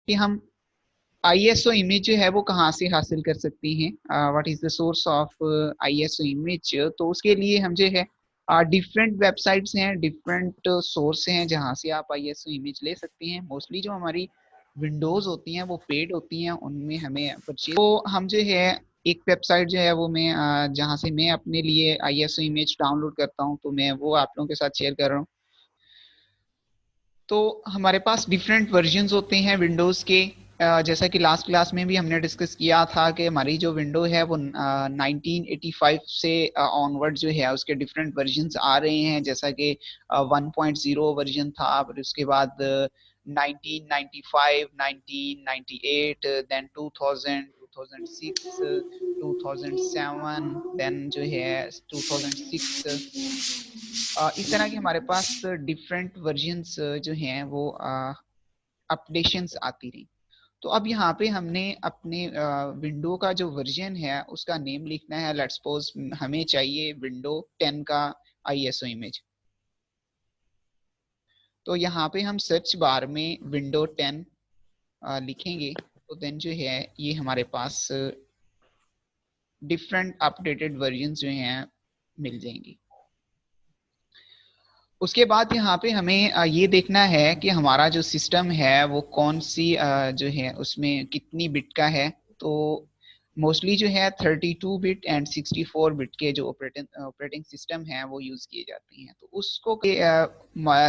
कि हम ISO image जो है वो कहाँ से हासिल कर सकते हैं, what is the source of ISO image. तो उसके लिए हम जो है डिफरेंट वेबसाइट्स हैं, डिफरेंट सोर्स हैं जहाँ से आप ISO इमेज ले सकते हैं। मोस्टली जो हमारी विंडोज होती हैं वो पेड होती हैं, उनमें हमें परचेज, तो हम जो है एक वेबसाइट जो है वो मैं जहाँ से मैं अपने लिए ISO इमेज डाउनलोड करता हूँ, तो मैं वो आप लोगों के साथ शेयर कर रहा हूँ। तो हमारे पास डिफरेंट वर्जन्स होते हैं विंडोज़ के, जैसा कि लास्ट क्लास में भी हमने डिस्कस किया था कि हमारी जो विंडो है वो 1985 से ऑनवर्ड जो है उसके डिफरेंट वर्जन्स आ रहे हैं, जैसा कि 1.0 वर्जन था, फिर उसके बाद 1995, 1998, देन 2000, 2006, 2007, देन जो है 2006। इस तरह के हमारे पास डिफरेंट वर्जन्स जो हैं वो अपडेशंस आती रही। तो अब यहाँ पे हमने अपने विंडो का जो वर्जन है उसका नेम लिखना है। लेट्स सपोज हमें चाहिए विंडो 10 का ISO इमेज। तो यहाँ पे हम सर्च बार में विंडो 10 लिखेंगे, तो देन जो है ये हमारे पास डिफरेंट अपडेटेड वर्जन जो हैं मिल जाएंगी। उसके बाद यहाँ पे हमें ये देखना है कि हमारा जो सिस्टम है वो कौन सी जो है उसमें कितनी बिट का है। तो मोस्टली जो है 32 बिट एंड 64 बिट के जो ऑपरेटिंग सिस्टम है वो यूज किए जाते हैं। तो उसको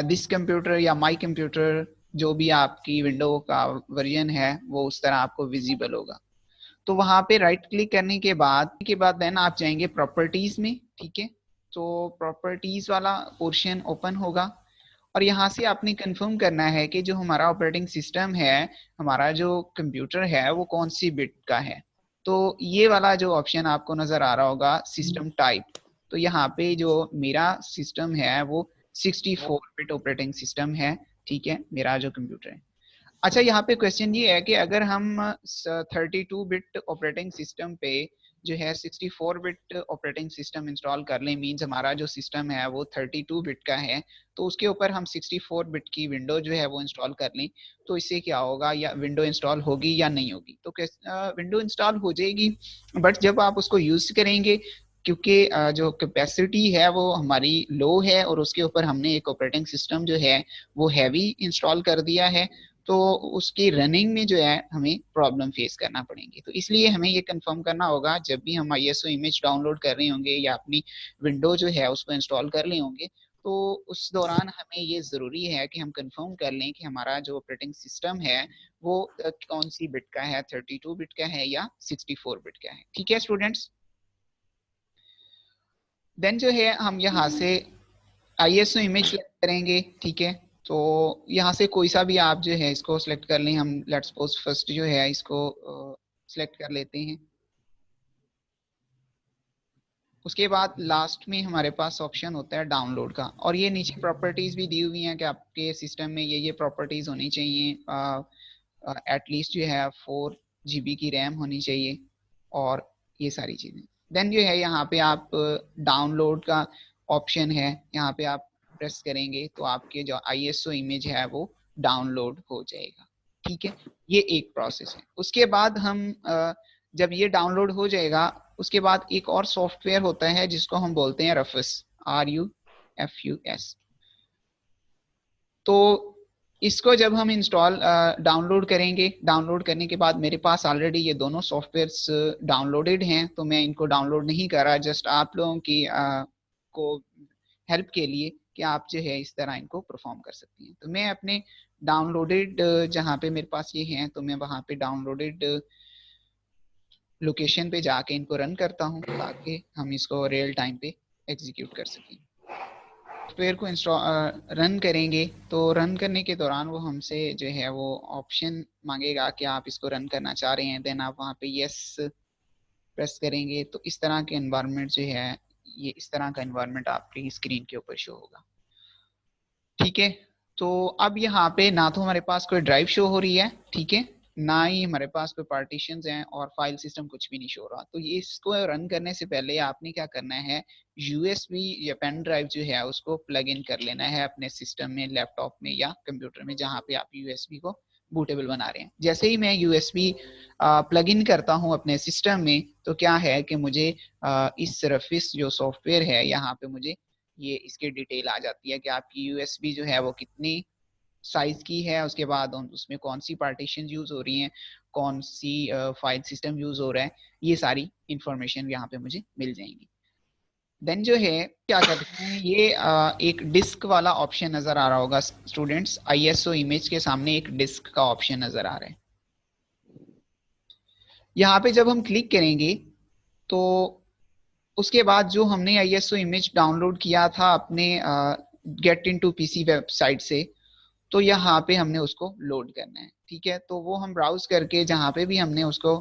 दिस कंप्यूटर या माई कंप्यूटर जो भी आपकी विंडो का वर्जन है वो उस तरह आपको विजिबल होगा। तो वहां पे राइट क्लिक करने के बाद देन आप जाएंगे प्रॉपर्टीज में, ठीक है। तो प्रॉपर्टीज वाला पोर्शन ओपन होगा और यहाँ से आपने कंफर्म करना है कि जो हमारा ऑपरेटिंग सिस्टम है, हमारा जो कंप्यूटर है वो कौन सी बिट का है। तो ये वाला जो ऑप्शन आपको नजर आ रहा होगा सिस्टम टाइप, तो यहाँ पे जो मेरा सिस्टम है वो 64 बिट ऑपरेटिंग सिस्टम है, ठीक है, मेरा जो कंप्यूटर है। अच्छा, यहाँ पे क्वेश्चन ये है कि अगर हम 32 बिट ऑपरेटिंग सिस्टम पे जो है 64 बिट ऑपरेटिंग सिस्टम इंस्टॉल कर लें, मींस हमारा जो सिस्टम है वो 32 बिट का है, तो उसके ऊपर हम 64 बिट की विंडो जो है वो इंस्टॉल कर लें, तो इससे क्या होगा, या विंडो इंस्टॉल होगी या नहीं होगी। तो विंडो इंस्टॉल हो जाएगी, बट जब आप उसको यूज करेंगे, क्योंकि जो कैपेसिटी है वो हमारी लो है और उसके ऊपर हमने एक ऑपरेटिंग सिस्टम जो है वो हैवी इंस्टॉल कर दिया है, तो उसकी रनिंग में जो है हमें प्रॉब्लम फेस करना पड़ेंगे। तो इसलिए हमें ये कंफर्म करना होगा जब भी हम ISO इमेज डाउनलोड कर रहे होंगे या अपनी विंडो जो है उसको इंस्टॉल कर रहे होंगे, तो उस दौरान हमें ये जरूरी है कि हम कंफर्म कर लें कि हमारा जो ऑपरेटिंग सिस्टम है वो कौन सी बिट का है, 32 बिट का है या 64 बिट का है। ठीक है स्टूडेंट्स। देन जो है हम यहाँ से ISO इमेज सेलेक्ट करेंगे, ठीक है। तो यहाँ से कोई सा भी आप जो है इसको सिलेक्ट कर लें। हम लेट्स सपोज फर्स्ट जो है इसको सिलेक्ट कर लेते हैं। उसके बाद लास्ट में हमारे पास ऑप्शन होता है डाउनलोड का, और ये नीचे प्रॉपर्टीज भी दी हुई हैं कि आपके सिस्टम में ये प्रॉपर्टीज होनी चाहिए। एटलीस्ट जो है 4 GB की रैम होनी चाहिए और ये सारी चीज़ें। देन जो है यहाँ पे आप डाउनलोड का ऑप्शन है, यहाँ पे आप प्रेस करेंगे तो आपके जो ISO इमेज है वो डाउनलोड हो जाएगा, ठीक है। ये एक प्रोसेस है। उसके बाद हम जब ये डाउनलोड हो जाएगा, उसके बाद एक और सॉफ्टवेयर होता है जिसको हम बोलते हैं रफस, RUFUS। तो इसको जब हम इंस्टॉल डाउनलोड करेंगे, डाउनलोड करने के बाद मेरे पास ऑलरेडी ये दोनों सॉफ्टवेयर्स डाउनलोडेड हैं, तो मैं इनको डाउनलोड नहीं कर रहा, जस्ट आप लोगों की को हेल्प के लिए कि आप जो है इस तरह इनको परफॉर्म कर सकती हैं। तो मैं अपने डाउनलोडेड जहाँ पे मेरे पास ये हैं, तो मैं वहाँ पे डाउनलोडेड लोकेशन पे जाके इनको रन करता हूँ ताकि हम इसको रियल टाइम पे एग्जीक्यूट कर सकें। सॉफ्टवेयर को इंस्टॉल रन करेंगे तो रन करने के दौरान वो हमसे जो है वो ऑप्शन मांगेगा कि आप इसको रन करना चाह रहे हैं। देन आप वहाँ पे यस प्रेस करेंगे तो इस तरह के एनवायरनमेंट जो है, ये इस तरह का एनवायरनमेंट आपकी स्क्रीन के ऊपर शो होगा, ठीक है। तो अब यहाँ पे ना तो हमारे पास कोई ड्राइव शो हो रही है, ठीक है, ना ही हमारे पास कोई पार्टीशंस हैं और फाइल सिस्टम कुछ भी नहीं शो हो रहा। तो ये इसको रन करने से पहले आपने क्या करना है, USB या पेन ड्राइव जो है उसको प्लग इन कर लेना है अपने सिस्टम में, लैपटॉप में या कंप्यूटर में, जहाँ पे आप USB को बूटेबल बना रहे हैं। जैसे ही मैं यूएसबी प्लग इन करता हूं अपने सिस्टम में, तो क्या है कि मुझे इस सर्फिस जो सॉफ्टवेयर है यहाँ पे मुझे ये इसकी डिटेल आ जाती है कि आपकी यूएसबी जो है वो कितनी साइज की है, उसके बाद उसमें कौन सी पार्टीशन यूज हो रही हैं, कौन सी फाइल सिस्टम यूज हो रहा है, ये सारी इंफॉर्मेशन यहाँ पे मुझे मिल जाएंगी। देन जो है क्या करते हैं, ये एक डिस्क वाला ऑप्शन नजर आ रहा होगा स्टूडेंट्स, आईएसओ इमेज के सामने एक डिस्क का ऑप्शन नजर आ रहा है। यहाँ पे जब हम क्लिक करेंगे तो उसके बाद जो हमने आईएसओ इमेज डाउनलोड किया था अपने गेट इनटू पीसी वेबसाइट से, तो यहाँ पे हमने उसको लोड करना है। ठीक है, तो वो हम ब्राउज करके जहाँ पे भी हमने उसको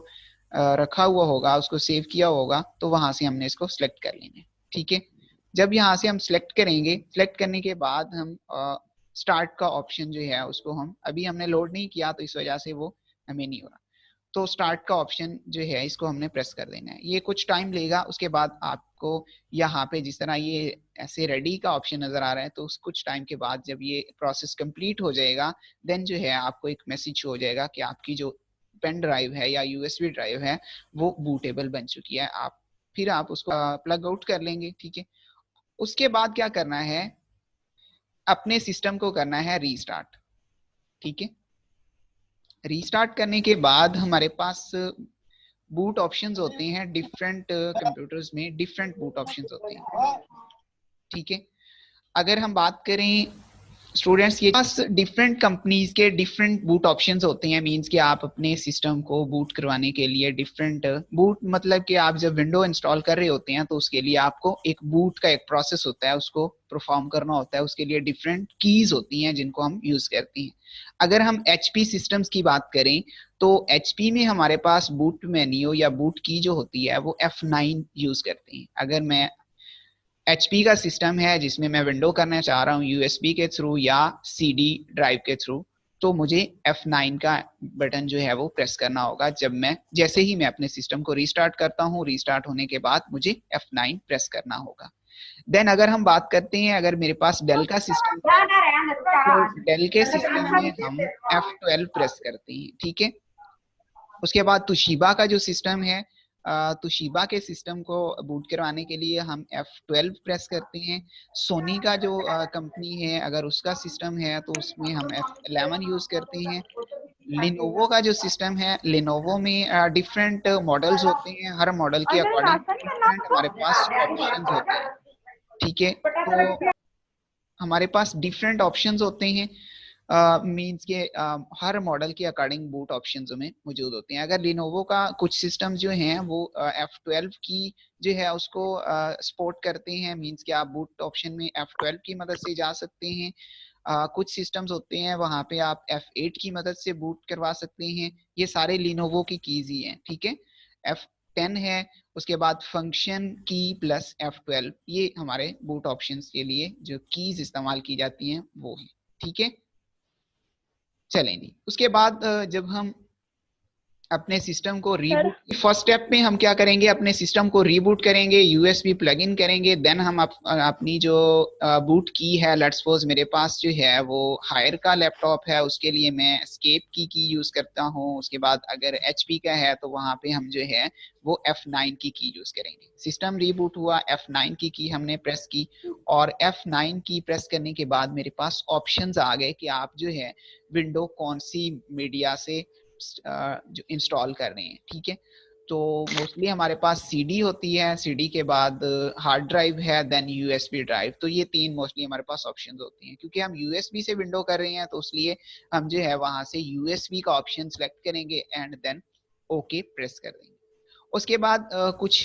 रखा हुआ होगा, उसको सेव किया होगा, तो वहां से हमने इसको सिलेक्ट कर लेना है। ठीक है, जब यहाँ से हम सिलेक्ट करेंगे, सिलेक्ट करने के बाद हम स्टार्ट का ऑप्शन जो है उसको हम अभी हमने लोड नहीं किया तो इस वजह से वो हमें नहीं हो रहा, तो स्टार्ट का ऑप्शन जो है इसको हमने प्रेस कर देना है। ये कुछ टाइम लेगा, उसके बाद आपको यहाँ पे जिस तरह ये ऐसे रेडी का ऑप्शन नजर आ रहा है, तो उस कुछ टाइम के बाद जब ये प्रोसेस कंप्लीट हो जाएगा, देन जो है आपको एक मैसेज हो जाएगा कि आपकी जो पेन ड्राइव है या यूएसबी ड्राइव है वो बूटेबल बन चुकी है। फिर आप उसको प्लग आउट कर लेंगे। ठीक है, उसके बाद क्या करना है, अपने सिस्टम को करना है रीस्टार्ट। ठीक है, रीस्टार्ट करने के बाद हमारे पास बूट ऑप्शंस होते हैं, डिफरेंट कंप्यूटर्स में डिफरेंट बूट ऑप्शंस होते हैं। ठीक है, अगर हम बात करें स्टूडेंट्स, ये पास डिफरेंट कंपनीज के डिफरेंट बूट ऑप्शंस होते हैं। मींस कि आप अपने सिस्टम को बूट करवाने के लिए डिफरेंट बूट, मतलब कि आप जब विंडो इंस्टॉल कर रहे होते हैं तो उसके लिए आपको एक बूट का एक प्रोसेस होता है, उसको परफॉर्म करना होता है, उसके लिए डिफरेंट कीज होती हैं जिनको हम यूज करते हैं। अगर हम एचपी सिस्टम्स की बात करें तो एचपी में हमारे पास बूट मेन्यू या बूट की जो होती है वो F9 यूज करते हैं। अगर मैं एचपी का सिस्टम है जिसमें मैं विंडो करना चाह रहा हूँ यूएसबी के थ्रू या सीडी ड्राइव के थ्रू, तो मुझे F9 का बटन जो है वो प्रेस करना होगा। जैसे ही मैं अपने सिस्टम को रीस्टार्ट करता हूँ, रीस्टार्ट होने के बाद मुझे F9 प्रेस करना होगा। देन अगर हम बात करते हैं, अगर मेरे पास डेल का सिस्टम है तो डेल के सिस्टम में हम F12 प्रेस करते हैं। ठीक है, उसके बाद तुशिबा का जो सिस्टम है, तुशिबा के सिस्टम को बूट करवाने के लिए हम F12 प्रेस करते हैं। सोनी का जो कंपनी है, अगर उसका सिस्टम है तो उसमें हम F11 यूज करते हैं। लिनोवो का जो सिस्टम है, लिनोवो में डिफरेंट मॉडल्स होते हैं, हर मॉडल के अकॉर्डिंग डिफरेंट हमारे पास ऑप्शंस होते हैं। ठीक है, तो हमारे पास डिफरेंट ऑप्शंस होते हैं, मींस के हर मॉडल के अकॉर्डिंग बूट ऑप्शंस में मौजूद होते हैं। अगर लिनोवो का कुछ सिस्टम जो हैं वो F12 की जो है उसको सपोर्ट करते हैं, मींस कि आप बूट ऑप्शन में F12 की मदद से जा सकते हैं। कुछ सिस्टम्स होते हैं वहां पे आप F8 की मदद से बूट करवा सकते हैं। ये सारे लिनोवो की कीज ही हैं। ठीक है, F10 है, उसके बाद फंक्शन की प्लस F12, ये हमारे बूट ऑप्शंस के लिए जो कीज इस्तेमाल की जाती हैं वो है। ठीक है, चलेंगे। उसके बाद जब हम अपने सिस्टम को रीबूट, फर्स्ट स्टेप में हम क्या करेंगे, अपने सिस्टम को रीबूट करेंगे, यूएसबी प्लग इन करेंगे। देन हम अपनी जो बूट की है, लेट्स सपोज मेरे पास जो है वो हायर का लैपटॉप है, उसके लिए मैं एस्केप की यूज करता हूँ। उसके बाद अगर एचपी का है तो वहां पे हम जो है वो F9 की यूज करेंगे। सिस्टम रीबूट हुआ, F9 की हमने प्रेस की, और F9 की प्रेस करने के बाद मेरे पास ऑप्शंस आ गए कि आप जो है विंडो कौन सी मीडिया से जो इंस्टॉल कर रहे हैं। ठीक है, तो मोस्टली हमारे पास सीडी होती है, सीडी के बाद हार्ड ड्राइव है, देन यूएसबी ड्राइव। तो ये तीन मोस्टली हमारे पास ऑप्शंस होती हैं। क्योंकि हम यूएसबी से विंडो कर रहे हैं तो इसलिए हम जो है वहां से यूएसबी का ऑप्शन सेलेक्ट करेंगे एंड देन ओके प्रेस कर देंगे। उसके बाद कुछ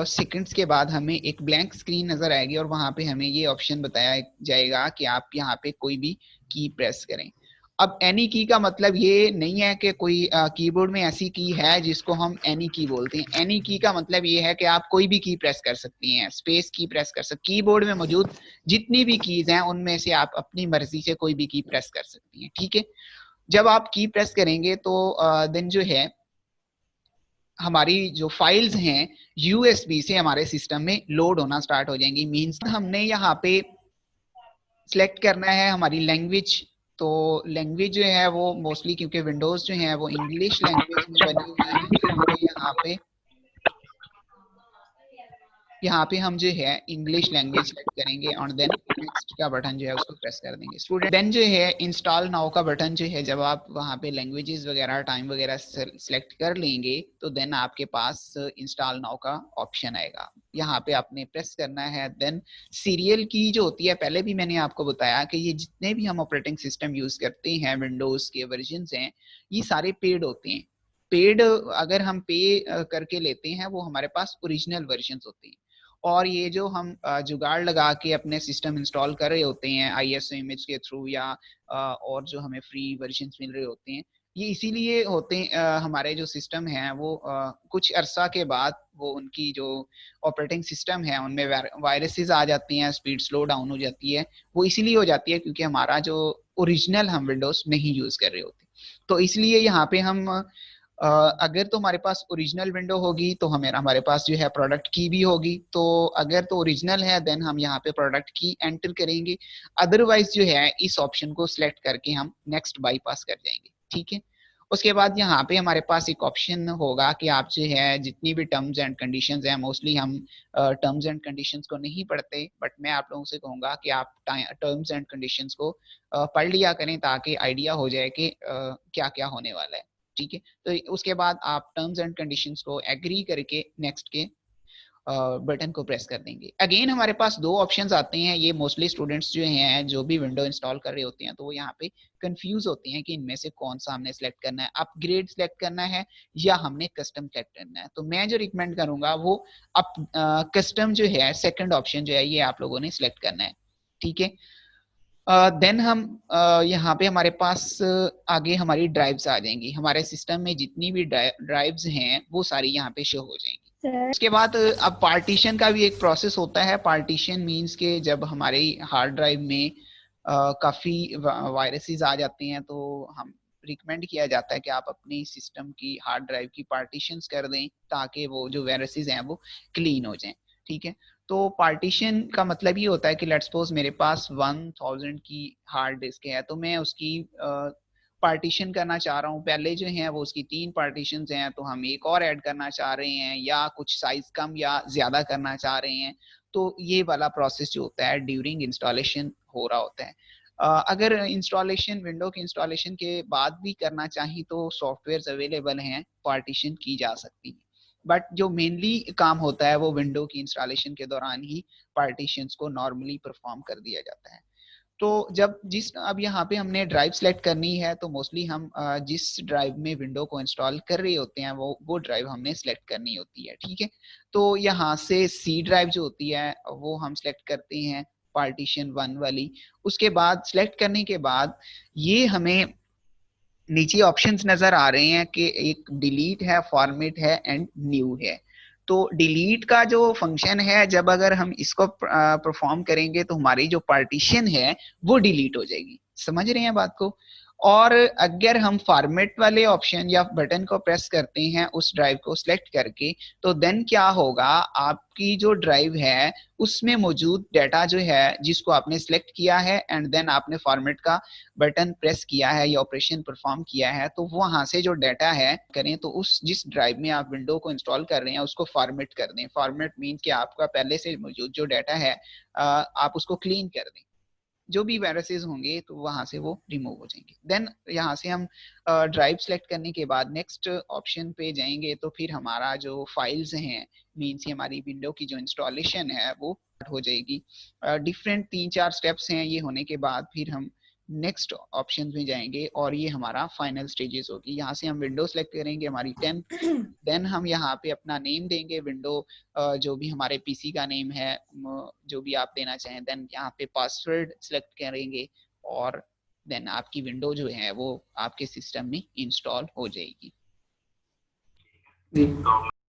सेकंड्स के बाद हमें एक ब्लैंक स्क्रीन नजर आएगी और वहां पे हमें ये ऑप्शन बताया जाएगा कि आप यहाँ पे कोई भी की प्रेस करें। अब एनी की का मतलब ये नहीं है कि कोई कीबोर्ड में ऐसी की है जिसको हम एनी की बोलते हैं। एनी की का मतलब ये है कि आप कोई भी की प्रेस कर सकती हैं, स्पेस की प्रेस कर सकती हैं। कीबोर्ड में मौजूद जितनी भी कीज हैं उनमें से आप अपनी मर्जी से कोई भी की प्रेस कर सकती हैं। ठीक है, जब आप की प्रेस करेंगे तो देन जो है हमारी जो फाइल्स हैं यूएसबी से हमारे सिस्टम में लोड होना स्टार्ट हो जाएंगी। मींस हमने यहाँ पे सिलेक्ट करना है हमारी लैंग्वेज तो लैंग्वेज जो है वो मोस्टली, क्योंकि विंडोज जो है वो इंग्लिश लैंग्वेज में बनी हुई है, तो यहाँ पे हम जो है इंग्लिश लैंग्वेज सेलेक्ट करेंगे और देन नेक्स्ट का बटन जो है उसको प्रेस कर देंगे स्टूडेंट। देन जो है इंस्टॉल नाउ का बटन जो है, जब आप वहाँ पे लैंग्वेजेस वगैरह टाइम वगैरह सेलेक्ट कर लेंगे तो देन आपके पास इंस्टॉल नाउ का ऑप्शन आएगा, यहाँ पे आपने प्रेस करना है। देन सीरियल की जो होती है, पहले भी मैंने आपको बताया कि ये जितने भी हम ऑपरेटिंग सिस्टम यूज करते हैं, विंडोज के वर्जन हैं, ये सारे पेड होते हैं। पेड अगर हम पे करके लेते हैं वो हमारे पास ओरिजिनल वर्जन होते हैं, और ये जो हम जुगाड़ लगा के अपने सिस्टम इंस्टॉल कर रहे होते हैं आईएसओ इमेज के थ्रू या और जो हमें फ्री वर्जन मिल रहे होते हैं, ये इसीलिए होते हैं हमारे जो सिस्टम है वो कुछ अरसा के बाद वो उनकी जो ऑपरेटिंग सिस्टम है उनमें वायरसेस आ जाती हैं, स्पीड स्लो डाउन हो जाती है। वो इसीलिए हो जाती है क्योंकि हमारा जो ओरिजिनल हम विंडोज नहीं यूज कर रहे होते। तो इसलिए यहाँ पे हम अगर तो हमारे पास ओरिजिनल विंडो होगी तो हमारे पास जो है प्रोडक्ट की भी होगी, तो अगर तो ओरिजिनल है देन हम यहाँ पे प्रोडक्ट की एंटर करेंगे, अदरवाइज जो है इस ऑप्शन को सिलेक्ट करके हम नेक्स्ट बाईपास कर जाएंगे। ठीक है, उसके बाद यहाँ पे हमारे पास एक ऑप्शन होगा कि आप जो है जितनी भी टर्म्स एंड कंडीशंस हैं, मोस्टली हम टर्म्स एंड कंडीशंस को नहीं पढ़ते, बट मैं आप लोगों से कहूंगा कि आप टर्म्स एंड कंडीशंस को पढ़ लिया करें ताकि आइडिया हो जाए कि क्या क्या होने वाला है। ठीक है, तो उसके बाद आप टर्म्स एंड कंडीशंस को एग्री करके नेक्स्ट के बटन को प्रेस कर देंगे। अगेन हमारे पास दो ऑप्शंस आते हैं, ये मोस्टली स्टूडेंट्स जो हैं जो भी विंडो इंस्टॉल कर रहे होते हैं तो वो यहाँ पे कंफ्यूज होते हैं कि इनमें से कौन सा हमने सेलेक्ट करना है, अपग्रेड सेलेक्ट करना है या हमने कस्टम सेलेक्ट करना है। तो मैं जो रिकमेंड करूंगा वो कस्टम जो है, सेकंड ऑप्शन जो है, ये आप लोगों ने सिलेक्ट करना है। ठीक है, देन हम यहाँ पे हमारे पास आगे हमारी ड्राइव्स आ जाएंगी, हमारे सिस्टम में जितनी भी ड्राइव्स हैं वो सारी यहाँ पे शो हो जाएंगी। उसके बाद अब पार्टीशन का भी एक प्रोसेस होता है। पार्टीशन मींस के जब हमारे हार्ड ड्राइव में काफी वायरसेस आ जाते हैं तो हम रिकमेंड किया जाता है कि आप अपनी सिस्टम की हार्ड ड्राइव की पार्टीशंस कर दें ताकि वो जो वायरसेस हैं वो क्लीन हो जाएं। ठीक है, तो पार्टीशन का मतलब ये होता है कि लेट्स सपोज मेरे पास 1000 की हार्ड डिस्क है तो मैं उसकी पार्टीशन करना चाह रहा हूँ। पहले जो है वो उसकी 3 पार्टीशंस हैं तो हम एक और ऐड करना चाह रहे हैं या कुछ साइज कम या ज्यादा करना चाह रहे हैं, तो ये वाला प्रोसेस जो होता है ड्यूरिंग इंस्टॉलेशन हो रहा होता है। अगर इंस्टॉलेशन विंडो के इंस्टॉलेशन के बाद भी करना चाहिए तो सॉफ्टवेयर अवेलेबल हैं, पार्टीशन की जा सकती है, बट जो मेनली काम होता है वो विंडो की इंस्टॉलेशन के दौरान ही पार्टीशंस को नॉर्मली परफॉर्म कर दिया जाता है। तो जब अब यहाँ पे हमने ड्राइव सेलेक्ट करनी है तो मोस्टली हम जिस ड्राइव में विंडो को इंस्टॉल कर रहे होते हैं वो ड्राइव हमने सेलेक्ट करनी होती है। ठीक है, तो यहाँ से सी ड्राइव जो होती है वो हम सेलेक्ट करते हैं, पार्टीशन 1 वाली। उसके बाद सेलेक्ट करने के बाद ये हमें नीचे ऑप्शंस नजर आ रहे हैं कि एक डिलीट है, फॉर्मेट है एंड न्यू है। तो डिलीट का जो फंक्शन है, जब अगर हम इसको परफॉर्म करेंगे तो हमारी जो पार्टीशन है वो डिलीट हो जाएगी। समझ रहे हैं बात को? और अगर हम फॉर्मेट वाले ऑप्शन या बटन को प्रेस करते हैं उस ड्राइव को सिलेक्ट करके, तो देन क्या होगा, आपकी जो ड्राइव है उसमें मौजूद डाटा जो है जिसको आपने सिलेक्ट किया है एंड देन आपने फॉर्मेट का बटन प्रेस किया है या ऑपरेशन परफॉर्म किया है, तो वहां से जो डाटा है करें तो उस जिस ड्राइव में आप विंडो को इंस्टॉल कर रहे हैं उसको फॉर्मेट कर दें। फॉर्मेट मीन कि आपका पहले से मौजूद जो डाटा है आप उसको क्लीन कर दें, जो भी वायरसेस होंगे तो वहां से वो रिमूव हो जाएंगे। देन यहाँ से हम ड्राइव सेलेक्ट करने के बाद नेक्स्ट ऑप्शन पे जाएंगे तो फिर हमारा जो फाइल्स हैं, मीन्स हमारी विंडो की जो इंस्टॉलेशन है वो हो जाएगी। डिफरेंट 3-4 स्टेप्स हैं, ये होने के बाद फिर हम नेक्स्ट ऑप्शन में जाएंगे और ये हमारा फाइनल स्टेजेस होगी। यहाँ से हम विंडो सेलेक्ट करेंगे हमारी 10, देन हम यहाँ पे अपना नेम देंगे विंडो, जो भी हमारे पीसी का नेम है, जो भी आप देना चाहें। देन यहाँ पे पासवर्ड सेलेक्ट करेंगे और देन आपकी विंडो जो है वो आपके सिस्टम में इंस्टॉल हो जाएगी।